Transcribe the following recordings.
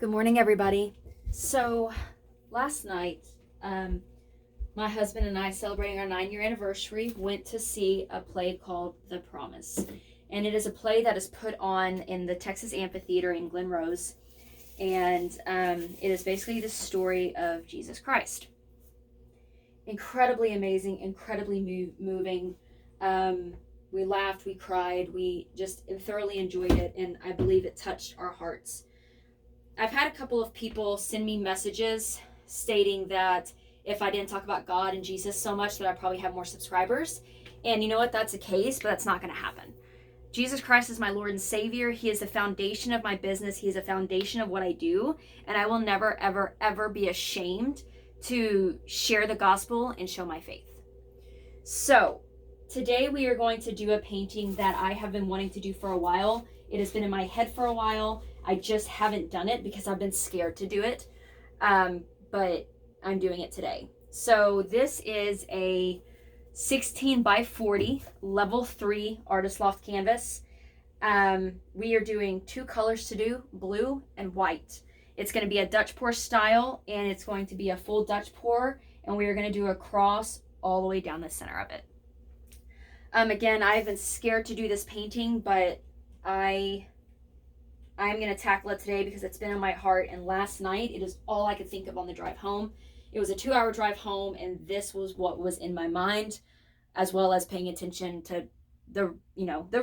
Good morning, everybody. So, last night, my husband and I, celebrating our 9-year anniversary, went to see a play called The Promise. And it is a play that is put on in the Texas Amphitheater in Glen Rose. And it is basically the story of Jesus Christ. Incredibly amazing, incredibly moving. We laughed, we cried, we just thoroughly enjoyed it, and I believe it touched our hearts. I've had a couple of people send me messages stating that if I didn't talk about God and Jesus so much that I probably have more subscribers. And you know what? That's the case, but that's not going to happen. Jesus Christ is my Lord and Savior. He is the foundation of my business. He is the foundation of what I do. And I will never, ever, ever be ashamed to share the gospel and show my faith. So, today we are going to do a painting that I have been wanting to do for a while. It has been in my head for a while. I just haven't done it because I've been scared to do it. But I'm doing it today. So this is a 16 by 40 level 3 Artist Loft canvas. We are doing 2 colors to do, blue and white. It's going to be a Dutch pour style, and it's going to be a full Dutch pour, and we are going to do a cross all the way down the center of it. Again, I've been scared to do this painting, but I'm going to tackle it today because it's been in my heart. And last night, it is all I could think of on the drive home. It was a 2-hour drive home, and this was what was in my mind, as well as paying attention to the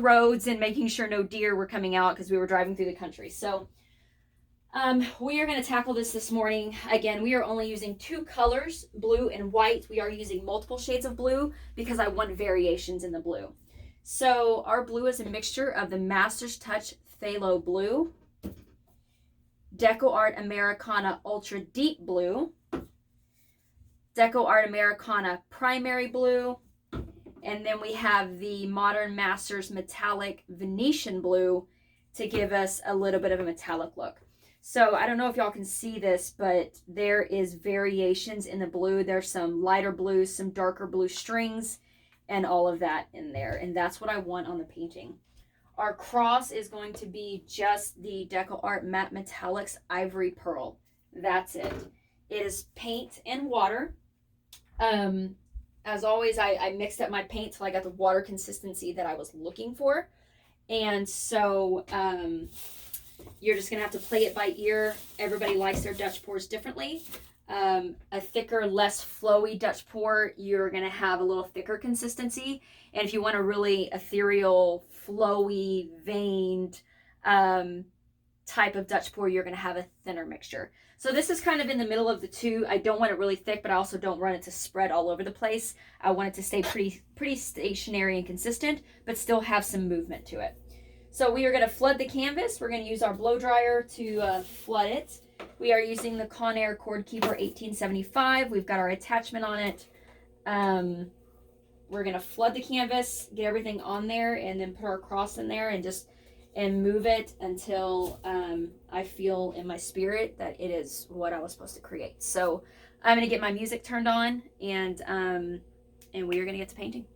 roads and making sure no deer were coming out because we were driving through the country. So we are going to tackle this morning. Again, we are only using 2 colors, blue and white. We are using multiple shades of blue because I want variations in the blue. So our blue is a mixture of the Master's Touch Phthalo Blue, DecoArt Americana Ultra Deep Blue, DecoArt Americana Primary Blue, and then we have the Modern Masters Metallic Venetian Blue to give us a little bit of a metallic look. So I don't know if y'all can see this, but there is variations in the blue. There's some lighter blues, some darker blue strings, and all of that in there. And that's what I want on the painting. Our cross is going to be just the DecoArt Matte Metallics Ivory Pearl. That's it. It is paint and water. As always, I mixed up my paint till I got the water consistency that I was looking for. And so you're just going to have to play it by ear. Everybody likes their Dutch pours differently. A thicker, less flowy Dutch pour, you're going to have a little thicker consistency. And if you want a really ethereal, flowy, veined type of Dutch pour, you're going to have a thinner mixture. So this is kind of in the middle of the two. I don't want it really thick, but I also don't want it to spread all over the place. I want it to stay pretty stationary and consistent, but still have some movement to it. So we are going to flood the canvas. We're going to use our blow dryer to flood it. We are using the Conair Cord Keeper 1875. We've got our attachment on it. We're going to flood the canvas, get everything on there, and then put our cross in there and move it until I feel in my spirit that it is what I was supposed to create. So I'm going to get my music turned on, and we are going to get to painting.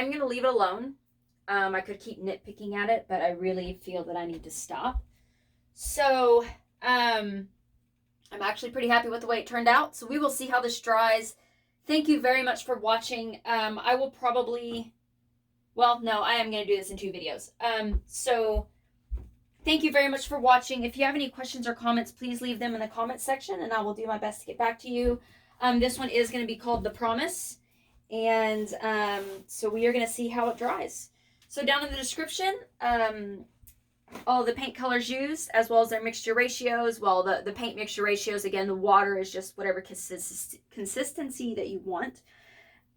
I'm going to leave it alone. I could keep nitpicking at it, but I really feel that I need to stop. So, I'm actually pretty happy with the way it turned out. So we will see how this dries. Thank you very much for watching. I will probably, well, no, I am going to do this in 2 videos. So thank you very much for watching. If you have any questions or comments, please leave them in the comment section and I will do my best to get back to you. This one is going to be called The Promise. And so we are going to see how it dries. So down in the description, all the paint colors used, as well as their mixture ratios. Well, the paint mixture ratios, again, the water is just whatever consistency that you want.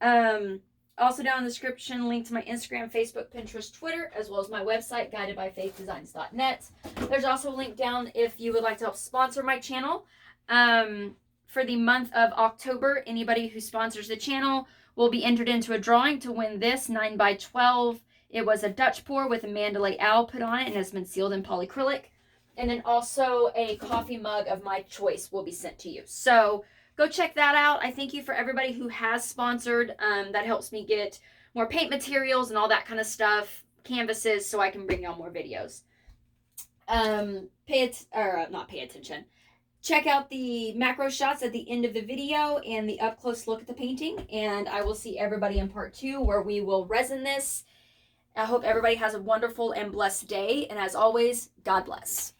Also down in the description, link to my Instagram, Facebook, Pinterest, Twitter, as well as my website, guidedbyfaithdesigns.net. There's also a link down if you would like to help sponsor my channel. For the month of October, anybody who sponsors the channel will be entered into a drawing to win this 9x12. It was a Dutch pour with a Mandalay owl put on it and has been sealed in polycrylic. And then also a coffee mug of my choice will be sent to you. So go check that out. I thank you for everybody who has sponsored. That helps me get more paint materials and all that kind of stuff, canvases, so I can bring y'all more videos. Not pay attention. Check out the macro shots at the end of the video and the up close look at the painting. And I will see everybody in part 2 where we will resin this. I hope everybody has a wonderful and blessed day. And as always, God bless.